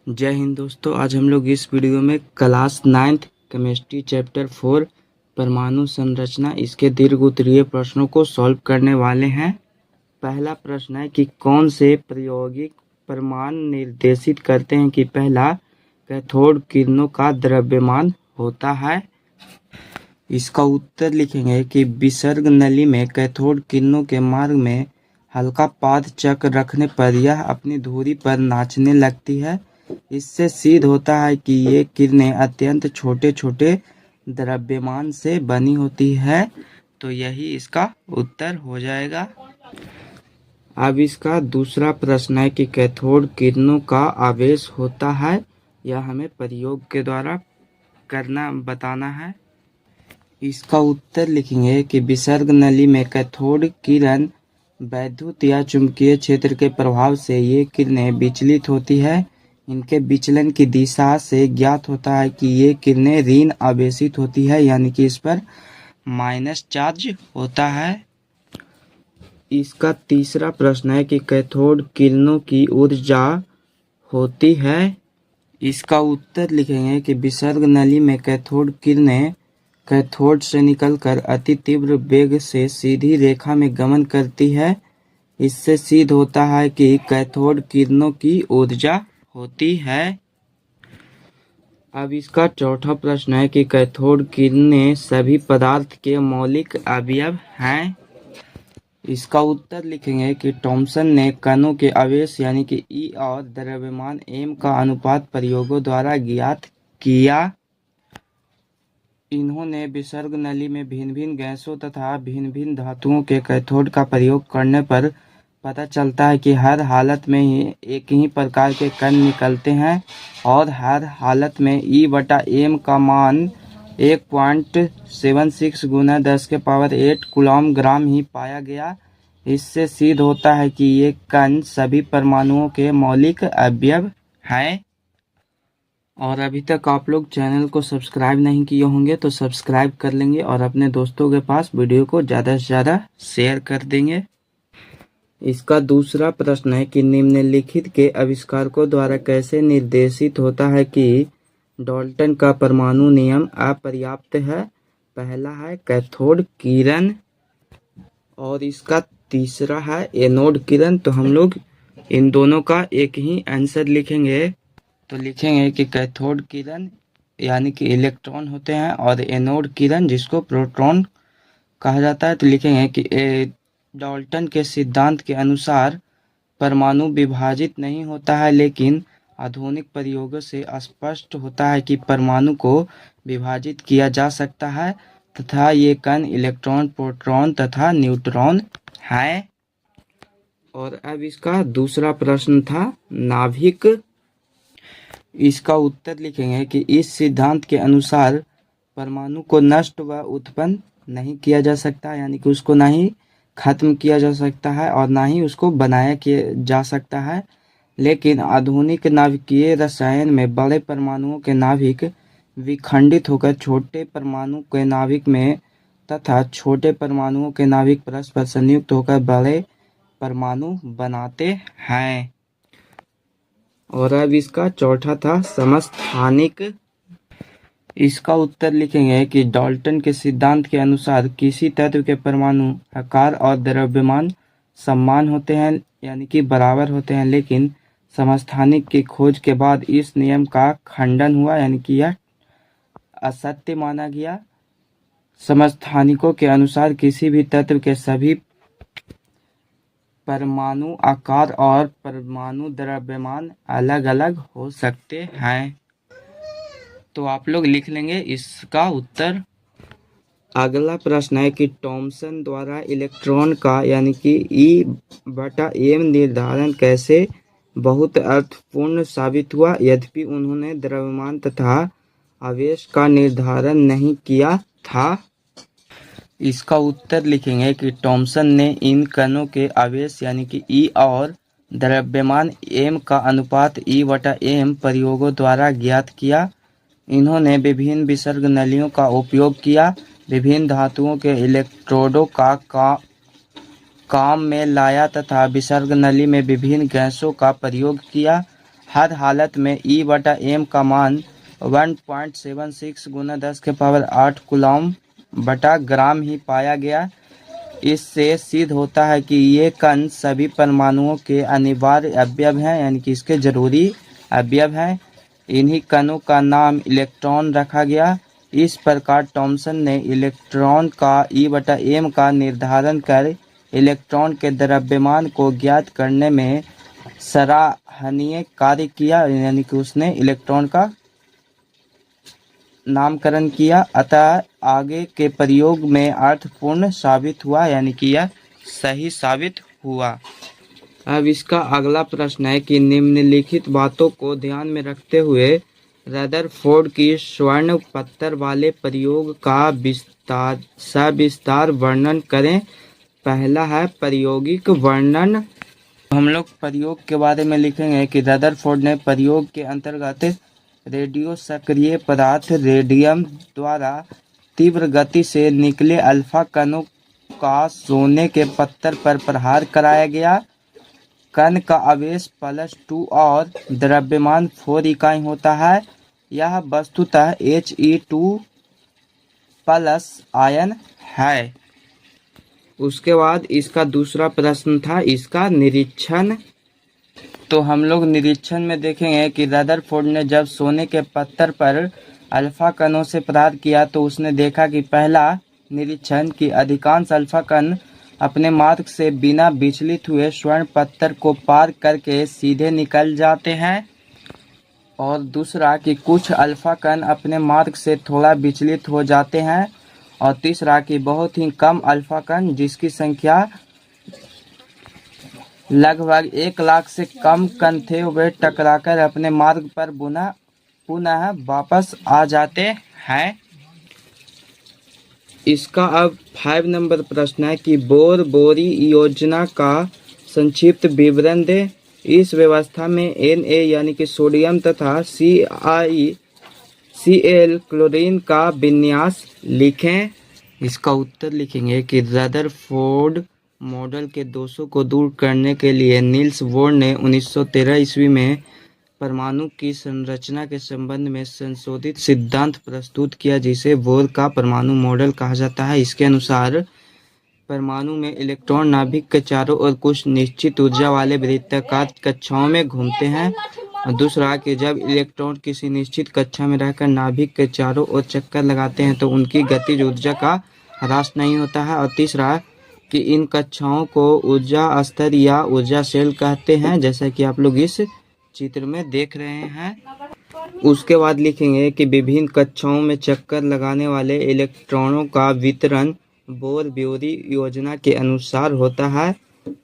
जय हिंद दोस्तों। आज हम लोग इस वीडियो में क्लास 9th केमिस्ट्री चैप्टर 4 परमाणु संरचना इसके दीर्घ उत्तरीय प्रश्नों को सॉल्व करने वाले हैं। पहला प्रश्न है कि कौन से प्रायोगिक प्रमाण निर्देशित करते हैं कि पहला कैथोड किरणों का द्रव्यमान होता है। इसका उत्तर लिखेंगे कि विसर्ग नली में कैथोड किरणों के मार्ग में हल्का पाद चक्र रखने पर यह अपनी धुरी पर नाचने लगती है। इससे सिद्ध होता है कि ये किरणें अत्यंत छोटे छोटे द्रव्यमान से बनी होती है। तो यही इसका उत्तर हो जाएगा। अब इसका दूसरा प्रश्न है कि कैथोड किरणों का आवेश होता है। यह हमें प्रयोग के द्वारा बताना है। इसका उत्तर लिखेंगे कि विसर्ग नली में कैथोड किरण वैद्युत या चुंबकीय क्षेत्र के प्रभाव से ये किरणें विचलित होती है। इनके विचलन की दिशा से ज्ञात होता है कि ये किरणें ऋण आवेशित होती है, यानी कि इस पर माइनस चार्ज होता है। इसका तीसरा प्रश्न है कि कैथोड किरणों की ऊर्जा होती है। इसका उत्तर लिखेंगे कि विसर्ग नली में कैथोड किरणें कैथोड से निकलकर अति तीव्र वेग से सीधी रेखा में गमन करती है। इससे सिद्ध होता है कि कैथोड किरणों की ऊर्जा होती है। अब इसका चौथा प्रश्न है कि कैथोड किरणें सभी पदार्थ के मौलिक अवयव हैं। इसका उत्तर लिखेंगे कि थॉमसन ने कणों के आवेश यानी कि E और द्रव्यमान m का अनुपात प्रयोगों द्वारा ज्ञात किया। इन्होंने विसर्ग नली में भिन्न भिन्न गैसों तथा भिन्न भिन्न धातुओं के कैथोड का प्रयोग करने पर पता चलता है कि हर हालत में ही एक ही प्रकार के कण निकलते हैं और हर हालत में E/m का मान 1.76 गुना 10⁸ कूलम ग्राम ही पाया गया। इससे सिद्ध होता है कि ये कण सभी परमाणुओं के मौलिक अवयव हैं। और अभी तक आप लोग चैनल को सब्सक्राइब नहीं किए होंगे तो सब्सक्राइब कर लेंगे और अपने दोस्तों के पास वीडियो को ज़्यादा से ज़्यादा शेयर कर देंगे। इसका दूसरा प्रश्न है कि निम्नलिखित के आविष्कारकों द्वारा कैसे निर्देशित होता है कि डाल्टन का परमाणु नियम अपर्याप्त है। पहला है कैथोड किरण और इसका तीसरा है एनोड किरण। तो हम लोग इन दोनों का एक ही आंसर लिखेंगे। तो लिखेंगे कि कैथोड किरण यानी कि इलेक्ट्रॉन होते हैं और एनोड किरण जिसको प्रोटॉन कहा जाता है। तो लिखेंगे कि डाल्टन के सिद्धांत के अनुसार परमाणु विभाजित नहीं होता है, लेकिन आधुनिक प्रयोगों से स्पष्ट होता है कि परमाणु को विभाजित किया जा सकता है तथा ये कण इलेक्ट्रॉन, प्रोटॉन तथा न्यूट्रॉन हैं। और अब इसका दूसरा प्रश्न था नाभिक। इसका उत्तर लिखेंगे कि इस सिद्धांत के अनुसार परमाणु को नष्ट व उत्पन्न नहीं किया जा सकता, यानी कि उसको ना ही खत्म किया जा सकता है और ना ही उसको बनाया किया जा सकता है। लेकिन आधुनिक नाभिकीय रसायन में बड़े परमाणुओं के नाभिक विखंडित होकर छोटे परमाणु के नाभिक में तथा छोटे परमाणुओं के नाभिक परस्पर संयुक्त होकर बड़े परमाणु बनाते हैं। और अब इसका चौथा था समस्थानिक। इसका उत्तर लिखेंगे कि डाल्टन के सिद्धांत के अनुसार किसी तत्व के परमाणु आकार और द्रव्यमान समान होते हैं, यानी कि बराबर होते हैं, लेकिन समस्थानिक की खोज के बाद इस नियम का खंडन हुआ, यानी कि यह असत्य माना गया। समस्थानिकों के अनुसार किसी भी तत्व के सभी परमाणु आकार और परमाणु द्रव्यमान अलग अलग हो सकते हैं। तो आप लोग लिख लेंगे इसका उत्तर। अगला प्रश्न है कि थॉमसन द्वारा इलेक्ट्रॉन का यानी कि E/m निर्धारण कैसे बहुत अर्थपूर्ण साबित हुआ, यद्यपि उन्होंने द्रव्यमान तथा आवेश का निर्धारण नहीं किया था। इसका उत्तर लिखेंगे कि थॉमसन ने इन कणों के आवेश यानी कि E और द्रव्यमान m का अनुपात E/m प्रयोगों द्वारा ज्ञात किया। इन्होंने विभिन्न विसर्ग नलियों का उपयोग किया, विभिन्न धातुओं के इलेक्ट्रोडों का काम में लाया तथा विसर्ग नली में विभिन्न गैसों का प्रयोग किया। हर हालत में E/m का मान 1.76 गुना 10⁸ कूलम बटा ग्राम ही पाया गया। इससे सिद्ध होता है कि ये कण सभी परमाणुओं के अनिवार्य अवयव हैं, यानी कि इसके जरूरी अवयव हैं। इन्हीं कणों का नाम इलेक्ट्रॉन रखा गया। इस प्रकार थॉमसन ने इलेक्ट्रॉन का E/m का निर्धारण कर इलेक्ट्रॉन के द्रव्यमान को ज्ञात करने में सराहनीय कार्य किया, यानी कि उसने इलेक्ट्रॉन का नामकरण किया। अतः आगे के प्रयोग में अर्थपूर्ण साबित हुआ, यानी कि यह सही साबित हुआ। अब इसका अगला प्रश्न है कि निम्नलिखित बातों को ध्यान में रखते हुए रदरफोर्ड की स्वर्ण पत्थर वाले प्रयोग का सविस्तार वर्णन करें। पहला है प्रायोगिक वर्णन। हम लोग प्रयोग के बारे में लिखेंगे कि रदरफोर्ड ने प्रयोग के अंतर्गत रेडियो सक्रिय पदार्थ रेडियम द्वारा तीव्र गति से निकले अल्फा कणों का सोने के पत्थर पर प्रहार कराया गया। कण का आवेश +2 और द्रव्यमान 4 इकाई होता है। यह वस्तुतः He2 प्लस आयन है। उसके बाद इसका दूसरा प्रश्न था इसका निरीक्षण। तो हम लोग निरीक्षण में देखेंगे कि रदरफोर्ड ने जब सोने के पत्थर पर अल्फा कणों से प्रहार किया तो उसने देखा कि पहला निरीक्षण कि अधिकांश अल्फा कण अपने मार्ग से बिना विचलित हुए स्वर्ण पत्थर को पार करके सीधे निकल जाते हैं, और दूसरा कि कुछ अल्फा कण अपने मार्ग से थोड़ा विचलित हो जाते हैं, और तीसरा कि बहुत ही कम अल्फा कण जिसकी संख्या लगभग 1 लाख से कम कण थे वे टकराकर अपने मार्ग पर पुनः वापस आ जाते हैं। इसका अब 5 नंबर प्रश्न है कि बोर बोरी योजना का संक्षिप्त विवरण दे। इस व्यवस्था में Na यानी कि सोडियम तथा CiCl क्लोरीन का विन्यास लिखें। इसका उत्तर लिखेंगे कि रदरफोर्ड मॉडल के दोषों को दूर करने के लिए नील्स बोर ने 1913 ईस्वी में परमाणु की संरचना के संबंध में संशोधित सिद्धांत प्रस्तुत किया, जिसे बोर का परमाणु मॉडल कहा जाता है। इसके अनुसार परमाणु में इलेक्ट्रॉन नाभिक के चारों ओर कुछ निश्चित ऊर्जा वाले वृत्ताकार कक्षाओं में घूमते हैं, और दूसरा कि जब इलेक्ट्रॉन किसी निश्चित कक्षा में रहकर नाभिक के चारों ओर चक्कर लगाते हैं तो उनकी गतिज ऊर्जा का ह्रास नहीं होता है, और तीसरा कि इन कक्षाओं को ऊर्जा स्तर या ऊर्जा सेल कहते हैं, जैसा कि आप लोग इस चित्र में देख रहे हैं। उसके बाद लिखेंगे कि विभिन्न कक्षाओं में चक्कर लगाने वाले इलेक्ट्रॉनों का वितरण बोर बोरी योजना के अनुसार होता है।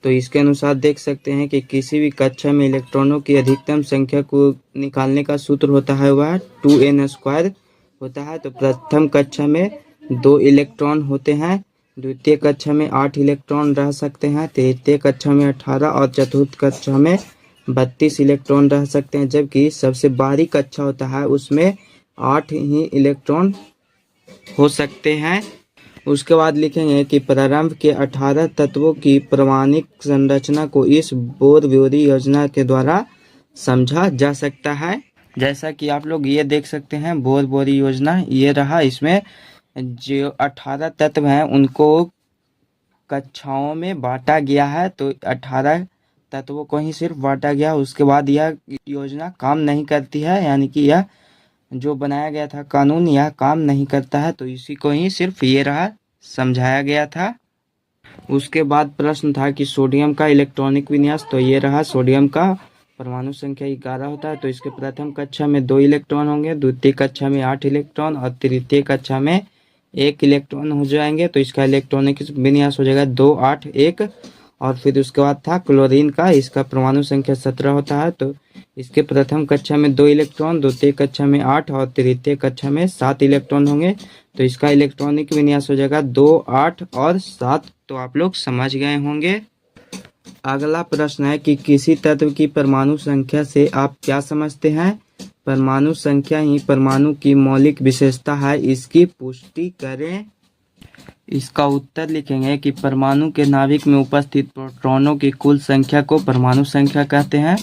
तो इसके अनुसार देख सकते हैं कि किसी भी कक्षा में इलेक्ट्रॉनों की अधिकतम संख्या को निकालने का सूत्र होता है वह 2n² होता है। तो प्रथम कक्षा में 2 इलेक्ट्रॉन होते हैं, द्वितीय कक्षा में 8 इलेक्ट्रॉन रह सकते हैं, तृतीय कक्षा में 18 और चतुर्थ कक्षा में 32 इलेक्ट्रॉन रह सकते हैं, जबकि सबसे बाहरी कक्षा होता है उसमें 8 ही इलेक्ट्रॉन हो सकते हैं। उसके बाद लिखेंगे कि प्रारंभ के 18 तत्वों की परमाणिक संरचना को इस बोर बोरी योजना के द्वारा समझा जा सकता है। जैसा कि आप लोग ये देख सकते हैं बोर बोरी योजना ये रहा। इसमें जो 18 तत्व हैं उनको कक्षाओं में बांटा गया है, तो 18 तत्वों को ही सिर्फ बांटा गया। उसके बाद यह योजना काम नहीं करती है, यानी कि यह जो बनाया गया था कानून यह काम नहीं करता है, तो इसी को ही सिर्फ ये रहा समझाया गया था। उसके बाद प्रश्न था कि सोडियम का इलेक्ट्रॉनिक विन्यास। तो ये रहा सोडियम का परमाणु संख्या 11 होता है। तो इसके प्रथम कक्षा में 2 इलेक्ट्रॉन होंगे, द्वितीय कक्षा में 8 इलेक्ट्रॉन और तृतीय कक्षा में 1 इलेक्ट्रॉन हो जाएंगे। तो इसका इलेक्ट्रॉनिक विन्यास हो जाएगा 2 8 1। और फिर उसके बाद था क्लोरीन का, इसका परमाणु संख्या 17 होता है। तो इसके प्रथम कक्षा में 2 इलेक्ट्रॉन, द्वितीय कक्षा में 8 और तृतीय कक्षा में 7 इलेक्ट्रॉन होंगे। तो इसका इलेक्ट्रॉनिक विन्यास हो जाएगा 2 8 और 7। तो आप लोग समझ गए होंगे। अगला प्रश्न है कि किसी तत्व की परमाणु संख्या से आप क्या समझते हैं? परमाणु संख्या ही परमाणु की मौलिक विशेषता है, इसकी पुष्टि करें। इसका उत्तर लिखेंगे कि परमाणु के नाभिक में उपस्थित प्रोटॉनों की कुल संख्या को परमाणु संख्या कहते हैं।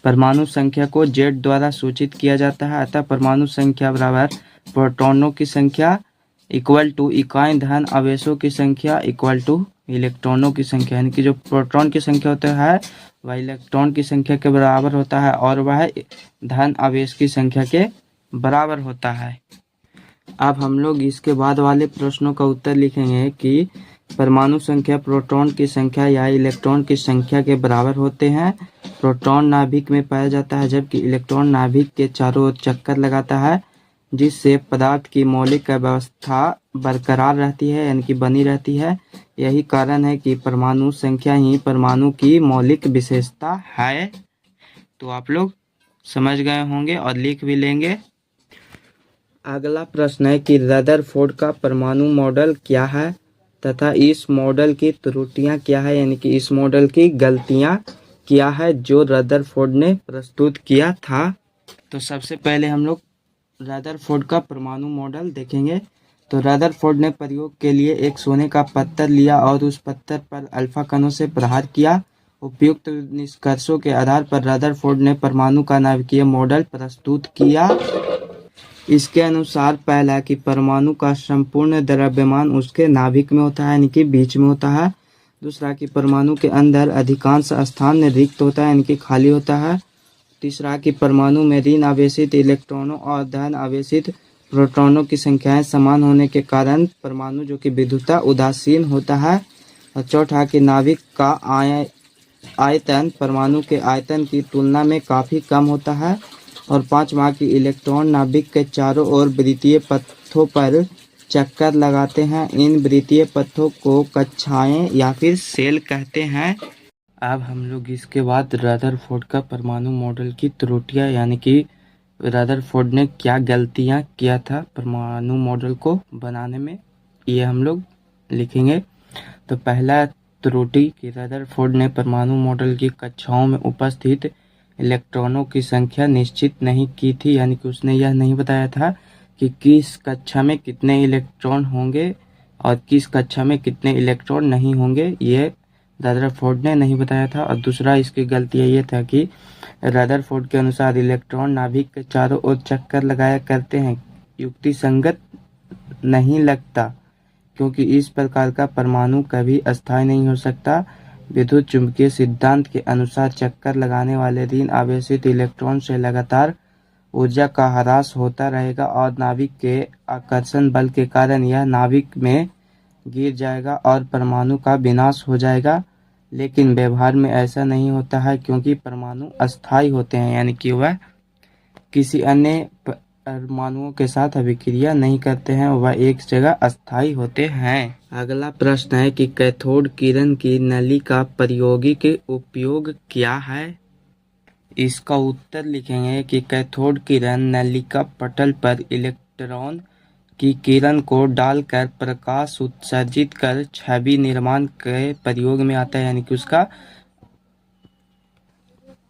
परमाणु संख्या को Z द्वारा सूचित किया जाता है, अतः परमाणु संख्या बराबर प्रोटॉनों की संख्या इक्वल टू इकाई धन आवेशों की संख्या इक्वल टू इलेक्ट्रॉनों की संख्या, यानी कि जो प्रोटॉन की संख्या होता है वह इलेक्ट्रॉन की संख्या के बराबर होता है और वह धन आवेश की संख्या के बराबर होता है। अब हम लोग इसके बाद वाले प्रश्नों का उत्तर लिखेंगे कि परमाणु संख्या प्रोटॉन की संख्या या इलेक्ट्रॉन की संख्या के बराबर होते हैं। प्रोटॉन नाभिक में पाया जाता है जबकि इलेक्ट्रॉन नाभिक के चारों ओर चक्कर लगाता है, जिससे पदार्थ की मौलिक अवस्था बरकरार रहती है, यानी कि बनी रहती है। यही कारण है कि परमाणु संख्या ही परमाणु की मौलिक विशेषता है। तो आप लोग समझ गए होंगे और लिख भी लेंगे। अगला प्रश्न है कि रदरफोर्ड का परमाणु मॉडल क्या है तथा इस मॉडल की त्रुटियां क्या है, यानी कि इस मॉडल की गलतियां क्या है जो रदरफोर्ड ने प्रस्तुत किया था। तो सबसे पहले हम लोग रदरफोर्ड का परमाणु मॉडल देखेंगे। तो रदरफोर्ड ने प्रयोग के लिए एक सोने का पत्थर लिया और उस पत्थर पर अल्फा कणों से प्रहार किया। उपयुक्त निष्कर्षों के आधार पर रदरफोर्ड ने परमाणु का नाभिकीय मॉडल प्रस्तुत किया। इसके अनुसार पहला कि परमाणु का संपूर्ण द्रव्यमान उसके नाभिक में होता है, यानी कि बीच में होता है। दूसरा कि परमाणु के अंदर अधिकांश स्थान रिक्त होता है, यानी कि खाली होता है। तीसरा कि परमाणु में ऋण आवेशित इलेक्ट्रॉनों और धन आवेशित प्रोटॉनों की संख्याएं समान होने के कारण परमाणु जो कि विद्युता उदासीन होता है। और चौथा कि नाभिक का आयतन परमाणु के आयतन की तुलना में काफ़ी कम होता है। और पांचवा कि इलेक्ट्रॉन नाभिक के चारों ओर वृत्तीय पथों पर चक्कर लगाते हैं। इन वृत्तीय पथों को कक्षाएं या फिर सेल कहते हैं। अब हम लोग इसके बाद रदरफोर्ड का परमाणु मॉडल की त्रुटियां, यानी कि रदरफोर्ड ने क्या गलतियां किया था परमाणु मॉडल को बनाने में, ये हम लोग लिखेंगे। तो पहला त्रुटि कि रदरफोर्ड ने परमाणु मॉडल की कक्षाओं में उपस्थित इलेक्ट्रॉनों की संख्या निश्चित नहीं की थी, यानी कि उसने यह नहीं बताया था कि किस कक्षा में कितने इलेक्ट्रॉन होंगे और किस कक्षा में कितने इलेक्ट्रॉन नहीं होंगे, ये रदरफोर्ड ने नहीं बताया था। और दूसरा इसकी गलती ये था कि रदरफोर्ड के अनुसार इलेक्ट्रॉन नाभिक के चारों ओर चक्कर लगाया करते हैं, युक्ति संगत नहीं लगता, क्योंकि इस प्रकार का परमाणु कभी अस्थायी नहीं हो सकता। विद्युत चुंबकीय सिद्धांत के अनुसार चक्कर लगाने वाले ऋण आवेशित इलेक्ट्रॉन से लगातार ऊर्जा का ह्रास होता रहेगा और नाभिक के आकर्षण बल के कारण यह नाभिक में गिर जाएगा और परमाणु का विनाश हो जाएगा। लेकिन व्यवहार में ऐसा नहीं होता है, क्योंकि परमाणु अस्थायी होते हैं, यानी कि वह किसी अन्य परमाणुओं के साथ अभिक्रिया नहीं करते हैं, वह एक जगह अस्थायी होते हैं। अगला प्रश्न है कि कैथोड किरण की नली का प्रायोगिक उपयोग क्या है। इसका उत्तर लिखेंगे कि कैथोड किरण नलिका पटल पर इलेक्ट्रॉन की किरण को डालकर प्रकाश उत्सर्जित कर छवि निर्माण के प्रयोग में आता है, यानी कि उसका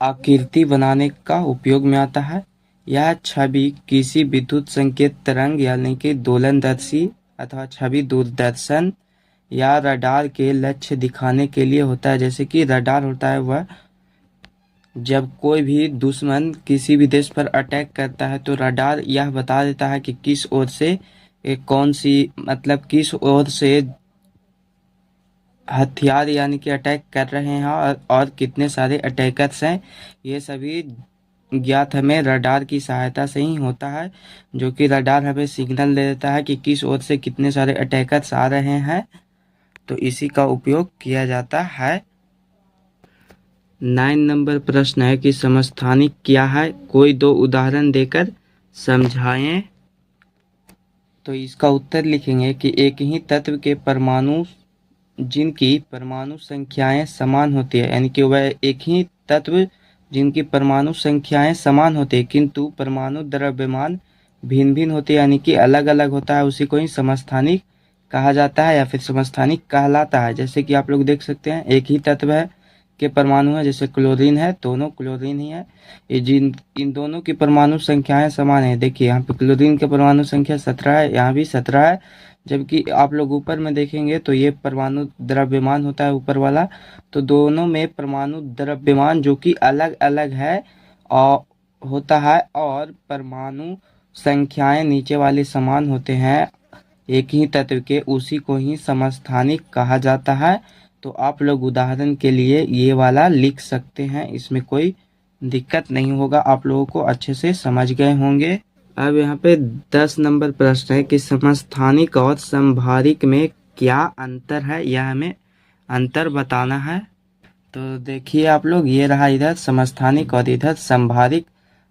आकृति बनाने का उपयोग में आता है। यह छवि किसी विद्युत संकेत तरंग यानी कि दोलनदर्शी अथवा छवि दूरदर्शन या रडार के लक्ष्य दिखाने के लिए होता है। जैसे कि रडार होता है, वह जब कोई भी दुश्मन किसी भी देश पर अटैक करता है तो रडार यह बता देता है कि किस ओर से कौन सी मतलब किस ओर से हथियार यानी कि अटैक कर रहे हैं और कितने सारे अटैकर्स हैं। ये सभी ज्ञात हमें रडार की सहायता से ही होता है, जो कि रडार हमें सिग्नल दे देता है कि किस ओर से कितने सारे अटैकर्स आ रहे हैं। तो इसी का उपयोग किया जाता है। 9 नंबर प्रश्न है कि समस्थानिक क्या है, कोई दो उदाहरण देकर समझाएं। तो इसका उत्तर लिखेंगे कि एक ही तत्व के परमाणु जिनकी परमाणु संख्याएं समान होती है, यानी कि वह एक ही तत्व जिनकी परमाणु संख्याएं समान होती है किंतु परमाणु द्रव्यमान भिन्न भिन्न होते हैं, यानी कि अलग अलग होता है, उसी को ही समस्थानिक कहा जाता है या फिर समस्थानिक कहलाता है। जैसे कि आप लोग देख सकते हैं एक ही तत्व है के परमाणु है, जैसे क्लोरीन है, दोनों क्लोरीन ही है, इन दोनों की परमाणु संख्याएं समान है। देखिए यहाँ पे क्लोरीन की परमाणु संख्या 17 है, यहाँ भी 17 है, जबकि आप लोग ऊपर में देखेंगे तो ये परमाणु द्रव्यमान होता है ऊपर वाला। तो दोनों में परमाणु द्रव्यमान जो कि अलग अलग है होता है और परमाणु संख्याएं नीचे वाले समान होते हैं एक ही तत्व के, उसी को ही समस्थानिक कहा जाता है। तो आप लोग उदाहरण के लिए ये वाला लिख सकते हैं, इसमें कोई दिक्कत नहीं होगा, आप लोगों को अच्छे से समझ गए होंगे। अब यहाँ पे 10 नंबर प्रश्न है कि समस्थानिक और संभारिक में क्या अंतर है, यह हमें अंतर बताना है। तो देखिए आप लोग, ये रहा इधर समस्थानिक और इधर संभारिक।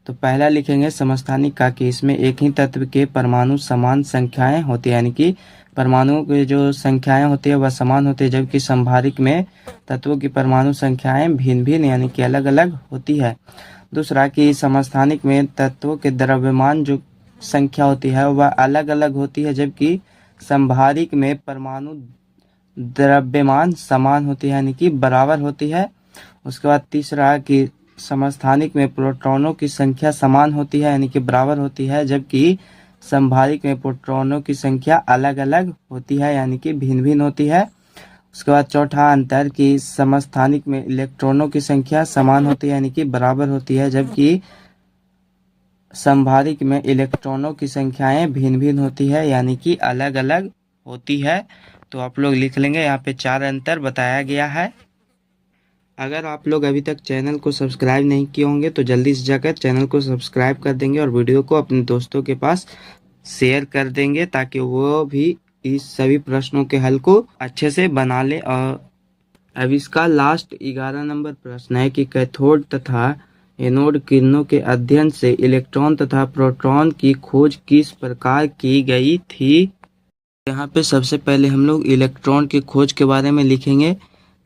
तो पहला लिखेंगे समस्थानिक का कि इसमें एक ही तत्व के परमाणु समान संख्याएं होती है, यानी कि परमाणुओं की जो संख्याएं होती है वह समान होती है, जबकि संभारिक में तत्वों की परमाणु संख्याएं भिन्न भिन्न यानी कि अलग अलग होती है। दूसरा कि समस्थानिक में तत्वों के द्रव्यमान जो संख्या होती है वह अलग अलग होती है, जबकि संभारिक में परमाणु द्रव्यमान समान होती है यानी कि बराबर होती है। उसके बाद तीसरा कि समस्थानिक में प्रोटॉनों की संख्या समान होती है यानी कि बराबर होती है, जबकि संभारिक में प्रोटॉनों की संख्या अलग अलग होती है यानी कि भिन्न भिन्न होती है। उसके बाद चौथा अंतर कि समस्थानिक में इलेक्ट्रॉनों की संख्या समान होती है यानी कि बराबर होती है, जबकि संभारिक में इलेक्ट्रॉनों की संख्याएं भिन्न भिन्न होती है यानी कि अलग अलग होती है। तो आप लोग लिख लेंगे, यहाँ पे 4 अंतर बताया गया है। अगर आप लोग अभी तक चैनल को सब्सक्राइब नहीं किए होंगे तो जल्दी से जाकर चैनल को सब्सक्राइब कर देंगे और वीडियो को अपने दोस्तों के पास शेयर कर देंगे, ताकि वो भी इस सभी प्रश्नों के हल को अच्छे से बना ले। और अब इसका लास्ट 11 नंबर प्रश्न है कि कैथोड तथा एनोड किरणों के अध्ययन से इलेक्ट्रॉन तथा प्रोटॉन की खोज किस प्रकार की गई थी। यहाँ पे सबसे पहले हम लोग इलेक्ट्रॉन की खोज के बारे में लिखेंगे।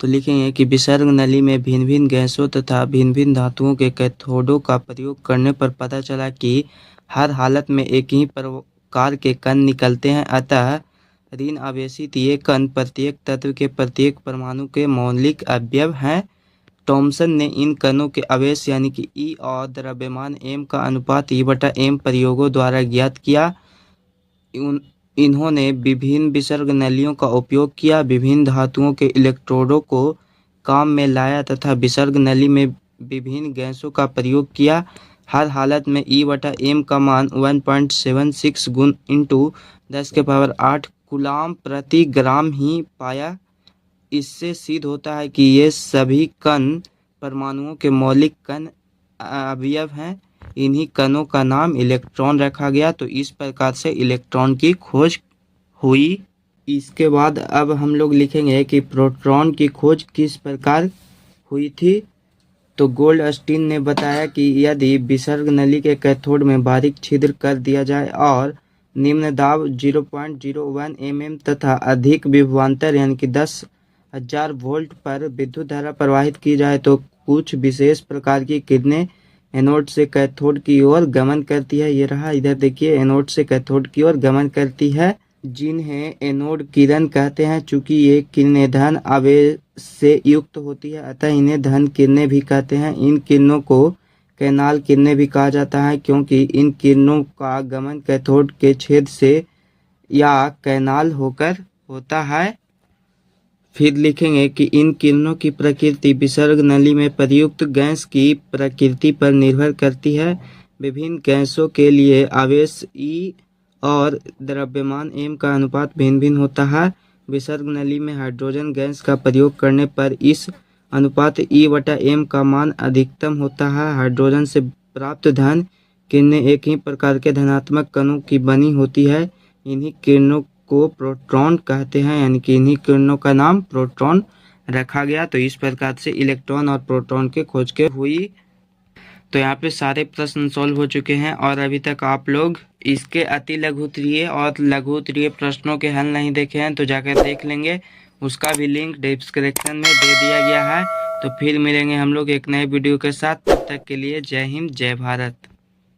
तो लिखेंगे कि विसर्ग नली में भिन्न भिन्न गैसों तथा भिन्न भिन्न धातुओं के कैथोडों का प्रयोग करने पर पता चला कि हर हालत में एक ही प्रकार के कण निकलते हैं, अतः ऋण आवेशित ये कण प्रत्येक तत्व के प्रत्येक परमाणु के मौलिक अवयव हैं। थॉमसन ने इन कणों के आवेश यानी कि ई और द्रव्यमान एम का अनुपात E/m प्रयोगों द्वारा ज्ञात किया। इन्होंने विभिन्न विसर्ग नलियों का उपयोग किया, विभिन्न धातुओं के इलेक्ट्रोडों को काम में लाया तथा विसर्ग नली में विभिन्न गैसों का प्रयोग किया। हर हालत में E/m का मान 1.76 गुण इंटू 10⁸ कूलाम प्रति ग्राम ही पाया। इससे सिद्ध होता है कि ये सभी कण परमाणुओं के मौलिक कण अवयव हैं। इन्हीं कणों का नाम इलेक्ट्रॉन रखा गया। तो इस प्रकार से इलेक्ट्रॉन की खोज हुई। इसके बाद अब हम लोग लिखेंगे कि प्रोटॉन की खोज किस प्रकार हुई थी। तो गोल्डस्टीन ने बताया कि यदि विसर्ग नली के कैथोड में बारीक छिद्र कर दिया जाए और निम्न दाब 0.01 mm तथा अधिक विभवांतर यानी कि 10,000 वोल्ट पर विद्युत धारा प्रवाहित की जाए तो कुछ विशेष प्रकार की किरणें एनोड से कैथोड की ओर गमन करती है। ये रहा इधर देखिए, एनोड से कैथोड की ओर गमन करती है, जिन्हें एनोड किरण कहते हैं। चूंकि ये किरणें धन आवेश से युक्त होती है अतः इन्हें धन किरणें भी कहते हैं। इन किरणों को कैनाल किरणें भी कहा जाता है, क्योंकि इन किरणों का गमन कैथोड के छेद से या कैनाल होकर होता है। फिर लिखेंगे कि इन किरणों की प्रकृति विसर्ग नली में प्रयुक्त गैस की प्रकृति पर निर्भर करती है। विभिन्न गैसों के लिए आवेश ई और द्रव्यमान एम का अनुपात भिन्न भिन्न होता है। विसर्ग नली में हाइड्रोजन गैस का प्रयोग करने पर इस अनुपात E/m का मान अधिकतम होता है। हाइड्रोजन से प्राप्त धन किरणें एक ही प्रकार के धनात्मक कणों की बनी होती है। इन्हीं किरणों को प्रोटॉन कहते हैं, यानी कि इन्हीं किरणों का नाम प्रोटॉन रखा गया। तो इस प्रकार से इलेक्ट्रॉन और प्रोटॉन के खोज के हुई। तो यहाँ पे सारे प्रश्न सॉल्व हो चुके हैं और अभी तक आप लोग इसके अति लघुत्तरीय और लघुत्तरीय प्रश्नों के हल नहीं देखे हैं तो जाकर देख लेंगे, उसका भी लिंक डिस्क्रिप्शन में दे दिया गया है। तो फिर मिलेंगे हम लोग एक नए वीडियो के साथ, तब तक के लिए जय हिंद जय भारत।